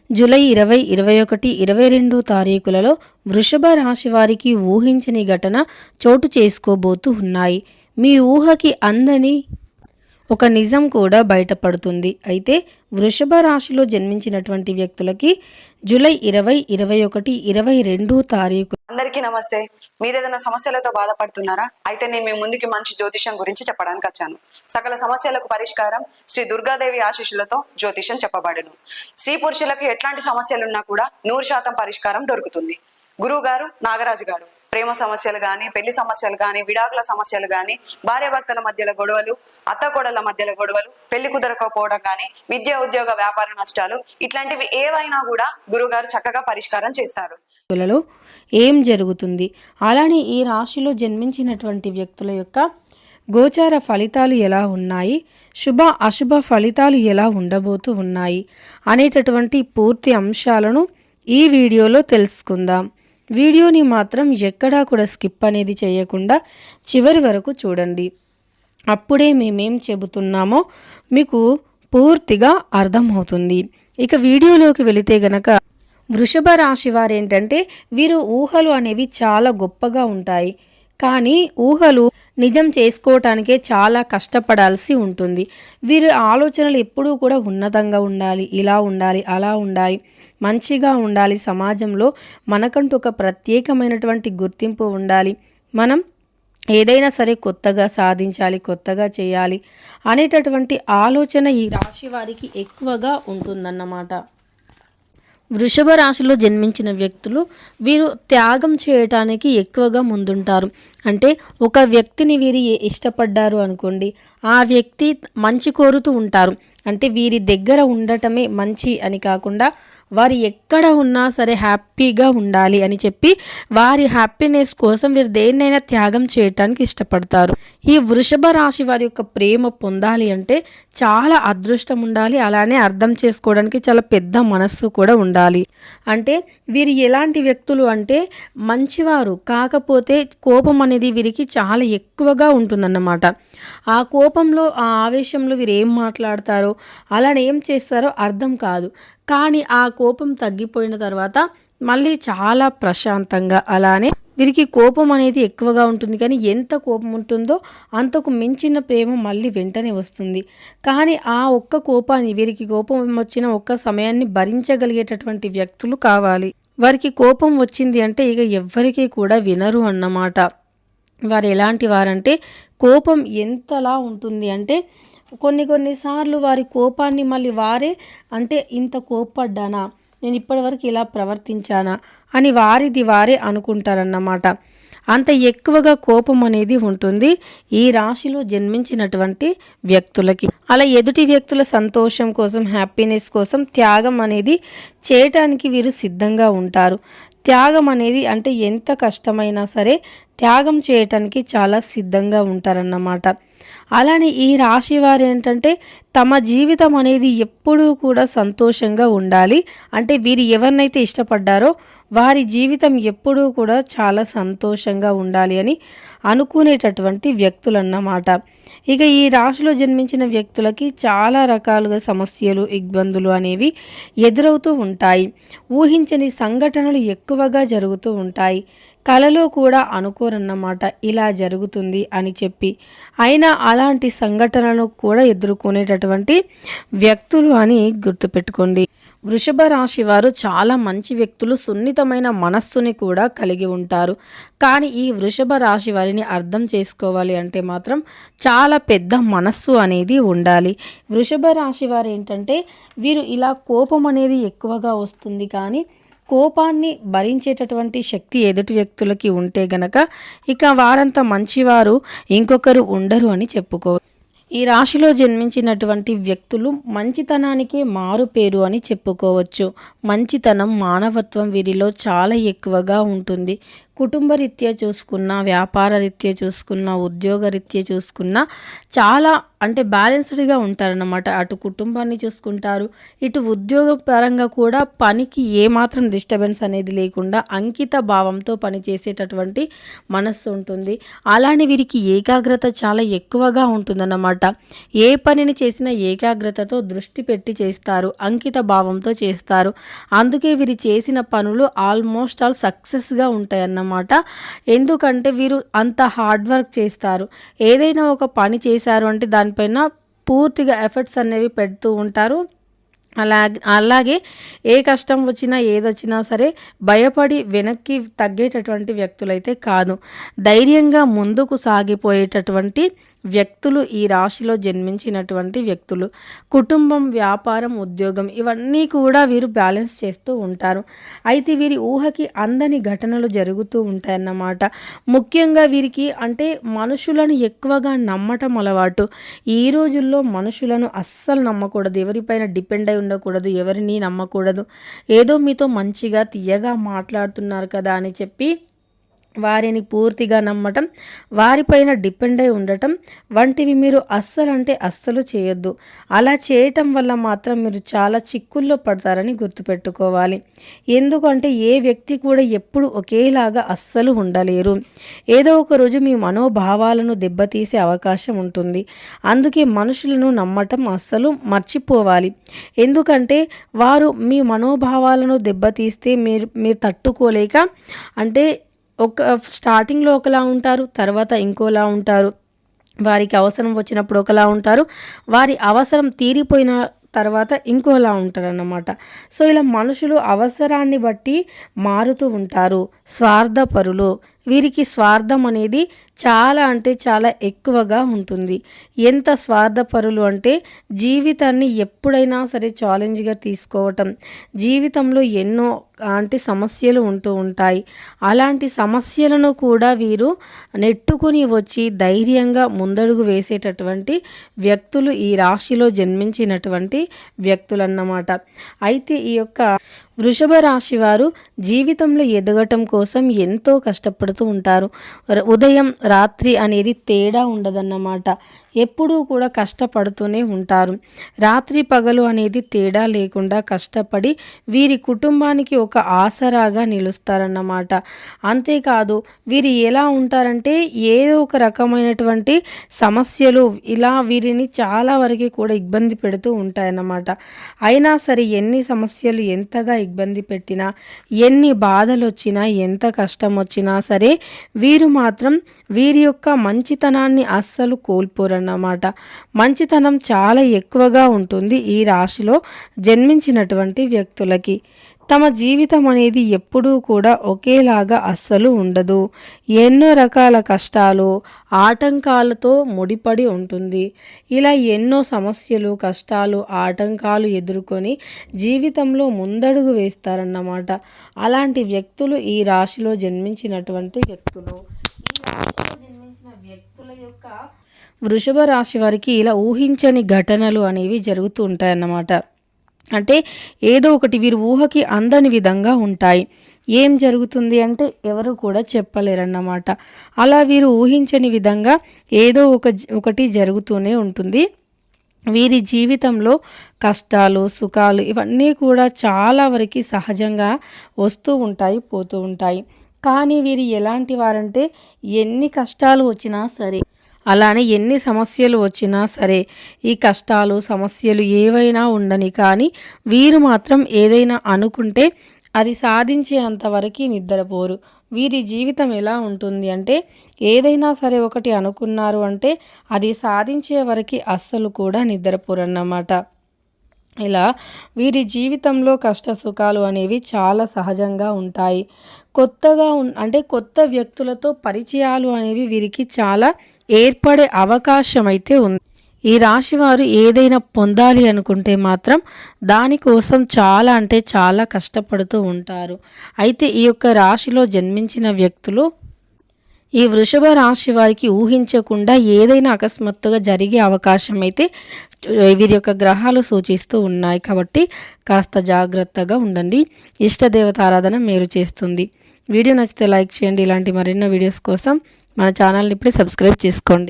July 20, 21, 22 తారీఖులలో వృషభ రాశి వారికి ఊహించని ఘటన చోటు చేసుకోబోతూ ఉన్నాయి. మీ ఊహకి అందని ఒక నిజం కూడా బయటపడుతుంది. అయితే వృషభ రాశిలో జన్మించినటువంటి వ్యక్తులకి జూలై 20, 21, 22 తారీఖు. అందరికీ నమస్తే. మీరేదైనా సమస్యలతో బాధపడుతున్నారా? అయితే నేను మీ ముందుకి మంచి జ్యోతిషం గురించి చెప్పడానికి వచ్చాను. సకల సమస్యలకు పరిష్కారం శ్రీ దుర్గాదేవి ఆశీస్సులతో జ్యోతిషం చెప్పబడును. స్త్రీ పురుషులకు ఎట్లాంటి సమస్యలున్నా కూడా 100% పరిష్కారం దొరుకుతుంది. గురువు గారు, నాగరాజు గారు ప్రేమ సమస్యలు కానీ, పెళ్లి సమస్యలు కానీ, విడాకుల సమస్యలు కానీ, భార్యాభర్తల మధ్యలో గొడవలు, అత్తకోడళ్ల మధ్యలో గొడవలు, పెళ్లి కుదరకపోవడం కానీ, విద్య ఉద్యోగ వ్యాపార నష్టాలు, ఇట్లాంటివి ఏవైనా కూడా గురువుగారు చక్కగా పరిష్కారం చేస్తారు. ఏం జరుగుతుంది? అలానే ఈ రాశిలో జన్మించినటువంటి వ్యక్తుల యొక్క గోచార ఫలితాలు ఎలా ఉన్నాయి, శుభ అశుభ ఫలితాలు ఎలా ఉండబోతూ ఉన్నాయి అనేటటువంటి పూర్తి అంశాలను ఈ వీడియోలో తెలుసుకుందాం. వీడియోని మాత్రం ఎక్కడా కూడా స్కిప్ అనేది చేయకుండా చివరి వరకు చూడండి. అప్పుడే మేమేం చెబుతున్నామో మీకు పూర్తిగా అర్థమవుతుంది. ఇక వీడియోలోకి వెళితే గనక వృషభ రాశి వారు ఏంటంటే వీరు ఊహలు అనేవి చాలా గొప్పగా ఉంటాయి. కానీ ఊహలు నిజం చేసుకోవటానికే చాలా కష్టపడాల్సి ఉంటుంది. వీరి ఆలోచనలు ఎప్పుడూ కూడా ఉన్నతంగా ఉండాలి, ఇలా ఉండాలి, అలా ఉండాలి, మంచిగా ఉండాలి, సమాజంలో మనకంటూ ఒక ప్రత్యేకమైనటువంటి గుర్తింపు ఉండాలి, మనం ఏదైనా సరే కొత్తగా సాధించాలి, కొత్తగా చేయాలి అనేటటువంటి ఆలోచన ఈ రాశి వారికి ఎక్కువగా ఉంటుందన్నమాట. వృషభ రాశిలో జన్మించిన వ్యక్తులు వీరు త్యాగం చేయటానికి ఎక్కువగా ముందుంటారు. అంటే ఒక వ్యక్తిని వీరు ఇష్టపడ్డారు అనుకోండి, ఆ వ్యక్తి మంచి కోరుతూ ఉంటారు. అంటే వీరి దగ్గర ఉండటమే మంచి అని కాకుండా వారు ఎక్కడ ఉన్నా సరే హ్యాపీగా ఉండాలి అని చెప్పి వారి హ్యాపీనెస్ కోసం వీరు దేన్నైనా త్యాగం చేయటానికి ఇష్టపడతారు. ఈ వృషభ రాశి వారి యొక్క ప్రేమ పొందాలి అంటే చాలా అదృష్టం ఉండాలి, అలానే అర్థం చేసుకోవడానికి చాలా పెద్ద మనస్సు కూడా ఉండాలి. అంటే వీరు ఎలాంటి వ్యక్తులు అంటే మంచివారు, కాకపోతే కోపం అనేది వీరికి చాలా ఎక్కువగా ఉంటుందన్నమాట. ఆ కోపంలో, ఆ ఆవేశంలో వీరు ఏం మాట్లాడతారో, అలానే ఏం చేస్తారో అర్థం కాదు. కానీ ఆ కోపం తగ్గిపోయిన తర్వాత మళ్ళీ చాలా ప్రశాంతంగా, అలానే వీరికి కోపం అనేది ఎక్కువగా ఉంటుంది. కానీ ఎంత కోపం ఉంటుందో అంతకు మించిన ప్రేమ మళ్ళీ వెంటనే వస్తుంది. కానీ ఆ ఒక్క కోపాన్ని, వీరికి కోపం వచ్చిన ఒక్క సమయాన్ని భరించగలిగేటటువంటి వ్యక్తులు కావాలి. వారికి కోపం వచ్చింది అంటే ఇక ఎవ్వరికీ కూడా వినరు అన్నమాట. వారు ఎలాంటి వారంటే కోపం ఎంతలా ఉంటుంది అంటే కొన్నిసార్లు వారి కోపాన్ని మళ్ళీ వారే అంటే ఇంత కోప్పడ్డానా, నేను ఇప్పటివరకు ఇలా ప్రవర్తించానా అని వారిది వారే అనుకుంటారన్నమాట. అంత ఎక్కువగా కోపం అనేది ఉంటుంది ఈ రాశిలో జన్మించినటువంటి వ్యక్తులకి. అలా ఎదుటి వ్యక్తుల సంతోషం కోసం, హ్యాపీనెస్ కోసం త్యాగం అనేది చేయటానికి వీరు సిద్ధంగా ఉంటారు. త్యాగం అనేది అంటే ఎంత కష్టమైనా సరే త్యాగం చేయటానికి చాలా సిద్ధంగా ఉంటారన్నమాట. అలానే ఈ రాశి వారు ఏంటంటే తమ జీవితం అనేది ఎప్పుడూ కూడా సంతోషంగా ఉండాలి. అంటే వీరు ఎవరినైతే ఇష్టపడ్డారో వారి జీవితం ఎప్పుడూ కూడా చాలా సంతోషంగా ఉండాలి అని అనుకునేటటువంటి వ్యక్తులన్నమాట. ఇక ఈ రాశిలో జన్మించిన వ్యక్తులకి చాలా రకాలుగా సమస్యలు, ఇబ్బందులు అనేవి ఎదురవుతూ ఉంటాయి. ఊహించని సంఘటనలు ఎక్కువగా జరుగుతూ ఉంటాయి. కలలో కూడా అనుకోరన్నమాట ఇలా జరుగుతుంది అని చెప్పి. అయినా అలాంటి సంఘటనలను కూడా ఎదుర్కొనేటటువంటి వ్యక్తులు అని గుర్తుపెట్టుకోండి. వృషభ రాశి వారు చాలా మంచి వ్యక్తులు, సున్నితమైన మనస్సుని కూడా కలిగి ఉంటారు. కానీ ఈ వృషభ రాశి వారిని అర్థం చేసుకోవాలి అంటే మాత్రం చాలా పెద్ద మనస్సు అనేది ఉండాలి. వృషభ రాశి వారు ఏంటంటే వీరు ఇలా కోపం అనేది ఎక్కువగా వస్తుంది, కానీ కోపాన్ని భరించేటటువంటి శక్తి ఎదుటి వ్యక్తులకి ఉంటే గనక ఇక వారంత మంచివారు ఇంకొకరు ఉండరు అని చెప్పుకోవచ్చు. ఈ రాశిలో జన్మించినటువంటి వ్యక్తులు మంచితనానికే మారు పేరు అని చెప్పుకోవచ్చు. మంచితనం, మానవత్వం వీరిలో చాలా ఎక్కువగా ఉంటుంది. కుటుంబ రీత్యా చూసుకున్నా, వ్యాపార రీత్యా చూసుకున్నా, ఉద్యోగ రీత్యా చూసుకున్నా చాలా అంటే బ్యాలెన్స్డ్గా ఉంటారన్నమాట. అటు కుటుంబాన్ని చూసుకుంటారు, ఇటు ఉద్యోగ పరంగా కూడా పనికి ఏమాత్రం డిస్టర్బెన్స్ అనేది లేకుండా అంకిత భావంతో పనిచేసేటటువంటి మనస్సు ఉంటుంది. అలానే వీరికి ఏకాగ్రత చాలా ఎక్కువగా ఉంటుందన్నమాట. ఏ పనిని చేసినా ఏకాగ్రతతో దృష్టి పెట్టి చేస్తారు, అంకిత భావంతో చేస్తారు. అందుకే వీరు చేసిన పనులు ఆల్మోస్ట్ ఆల్ సక్సెస్గా ఉంటాయన్నమాట. ఎందుకంటే వీరు అంత హార్డ్ వర్క్ చేస్తారు. ఏదైనా ఒక పని చేశారు అంటే దానిపైన పూర్తిగా ఎఫర్ట్స్ అనేవి పెడుతూ ఉంటారు. అలాగే ఏ కష్టం వచ్చినా ఏదొచ్చినా సరే భయపడి వెనక్కి తగ్గేటటువంటి వ్యక్తులైతే కాదు. ధైర్యంగా ముందుకు సాగిపోయేటటువంటి వ్యక్తులు ఈ రాశిలో జన్మించినటువంటి వ్యక్తులు. కుటుంబం, వ్యాపారం, ఉద్యోగం ఇవన్నీ కూడా వీరు బ్యాలెన్స్ చేస్తూ ఉంటారు. అయితే వీరి ఊహకి అందని ఘటనలు జరుగుతూ ఉంటాయన్నమాట. ముఖ్యంగా వీరికి అంటే మనుషులను ఎక్కువగా నమ్మటం అలవాటు. ఈ రోజుల్లో మనుషులను అస్సలు నమ్మకూడదు, ఎవరిపైన డిపెండ్ అయి ఉండకూడదు, ఎవరిని నమ్మకూడదు. ఏదో మీతో మంచిగా తీయగా మాట్లాడుతున్నారు కదా అని చెప్పి వారిని పూర్తిగా నమ్మటం, వారిపైన డిపెండ్ అయి ఉండటం వంటివి మీరు అస్సలు చేయొద్దు. అలా చేయటం వల్ల మాత్రం మీరు చాలా చిక్కుల్లో పడతారని గుర్తుపెట్టుకోవాలి. ఎందుకంటే ఏ వ్యక్తి కూడా ఎప్పుడు ఒకేలాగా అస్సలు ఉండలేరు. ఏదో ఒక రోజు మీ మనోభావాలను దెబ్బతీసే అవకాశం ఉంటుంది. అందుకే మనుషులను నమ్మటం అస్సలు మర్చిపోవాలి. ఎందుకంటే వారు మీ మనోభావాలను దెబ్బతీస్తే మీరు తట్టుకోలేక అంటే స్టార్టింగ్లో ఒకలా ఉంటారు, తర్వాత ఇంకోలా ఉంటారు. వారికి అవసరం వచ్చినప్పుడు ఒకలా ఉంటారు, వారి అవసరం తీరిపోయిన తర్వాత ఇంకోలా ఉంటారన్నమాట. సో ఇలా మనుషులు అవసరాన్ని బట్టి మారుతూ ఉంటారు. స్వార్థపరులు, వీరికి స్వార్థం అనేది చాలా అంటే చాలా ఎక్కువగా ఉంటుంది. ఎంత స్వార్థపరులు అంటే జీవితాన్ని ఎప్పుడైనా సరే ఛాలెంజ్గా తీసుకోవటం, జీవితంలో ఎన్నో అంటే సమస్యలు ఉంటూ ఉంటాయి. అలాంటి సమస్యలను కూడా వీరు నెట్టుకుని వచ్చి ధైర్యంగా ముందడుగు వేసేటటువంటి వ్యక్తులు ఈ రాశిలో జన్మించినటువంటి వ్యక్తులన్నమాట. అయితే ఈ యొక్క వృషభ రాశి వారు జీవితంలో ఎదగటం కోసం ఎంతో కష్టపడుతూ ఉంటారు. ఉదయం రాత్రి అనేది తేడా ఉండదన్నమాట. ఎప్పుడూ కూడా కష్టపడుతూనే ఉంటారు. రాత్రి పగలు అనేది తేడా లేకుండా కష్టపడి వీరి కుటుంబానికి ఒక ఆసరాగా నిలుస్తారన్నమాట. అంతేకాదు వీరు ఎలా ఉంటారంటే ఏదో ఒక రకమైనటువంటి సమస్యలు ఇలా వీరిని చాలా వరకు కూడా ఇబ్బంది పెడుతూ ఉంటాయన్నమాట. అయినా సరే ఎన్ని సమస్యలు ఎంతగా ఇబ్బంది పెట్టినా, ఎన్ని బాధలు వచ్చినా, ఎంత కష్టం వచ్చినా సరే వీరు మాత్రం వీరి యొక్క మంచితనాన్ని అస్సలు కోల్పోరన్నమాట. మంచితనం చాలా ఎక్కువగా ఉంటుంది ఈ రాశిలో జన్మించినటువంటి వ్యక్తులకి. తమ జీవితం అనేది ఎప్పుడూ కూడా ఒకేలాగా అస్సలు ఉండదు. ఎన్నో రకాల కష్టాలు, ఆటంకాలతో ముడిపడి ఉంటుంది. ఇలా ఎన్నో సమస్యలు, కష్టాలు, ఆటంకాలు ఎదుర్కొని జీవితంలో ముందడుగు వేస్తారన్నమాట. అలాంటి వ్యక్తులు ఈ రాశిలో జన్మించినటువంటి వ్యక్తులు. ఈ రాశిలో జన్మించిన వ్యక్తుల యొక్క వృషభ రాశి వారికి ఇలా ఊహించని ఘటనలు అనేవి జరుగుతూ ఉంటాయన్నమాట. అంటే ఏదో ఒకటి వీరు ఊహకి అందని విధంగా ఉంటాయి. ఏం జరుగుతుంది అంటే ఎవరు కూడా చెప్పలేరన్నమాట. అలా వీరు ఊహించని విధంగా ఏదో ఒకటి జరుగుతూనే ఉంటుంది. వీరి జీవితంలో కష్టాలు, సుఖాలు ఇవన్నీ కూడా చాలా వరకు సహజంగా వస్తూ ఉంటాయి, పోతూ ఉంటాయి. కానీ వీరు ఎలాంటి వారంటే ఎన్ని కష్టాలు వచ్చినా సరే, అలానే ఎన్ని సమస్యలు వచ్చినా సరే, ఈ కష్టాలు సమస్యలు ఏవైనా ఉండని కానీ వీరు మాత్రం ఏదైనా అనుకుంటే అది సాధించే అంతవరకు నిద్రపోరు. వీరి జీవితం ఎలా ఉంటుంది అంటే ఏదైనా సరే ఒకటి అనుకున్నారు అంటే అది సాధించే వరకు అస్సలు కూడా నిద్రపోరన్నమాట. ఇలా వీరి జీవితంలో కష్ట సుఖాలు అనేవి చాలా సహజంగా ఉంటాయి. కొత్త వ్యక్తులతో పరిచయాలు అనేవి వీరికి చాలా ఏర్పడే అవకాశం అయితే ఉంది. ఈ రాశి వారు ఏదైనా పొందాలి అనుకుంటే మాత్రం దానికోసం చాలా అంటే చాలా కష్టపడుతూ ఉంటారు. అయితే ఈ యొక్క రాశిలో జన్మించిన వ్యక్తులు ఈ వృషభ రాశి వారికి ఊహించకుండా ఏదైనా అకస్మాత్తుగా జరిగే అవకాశం అయితే వీరి యొక్క గ్రహాలు సూచిస్తూ ఉన్నాయి. కాబట్టి కాస్త జాగ్రత్తగా ఉండండి. ఇష్టదేవత ఆరాధన మేలు చేస్తుంది. వీడియో నచ్చితే లైక్ చేయండి. ఇలాంటి మరెన్నో వీడియోస్ కోసం మన ఛానల్ని ఇప్పుడే సబ్స్క్రైబ్ చేసుకోండి.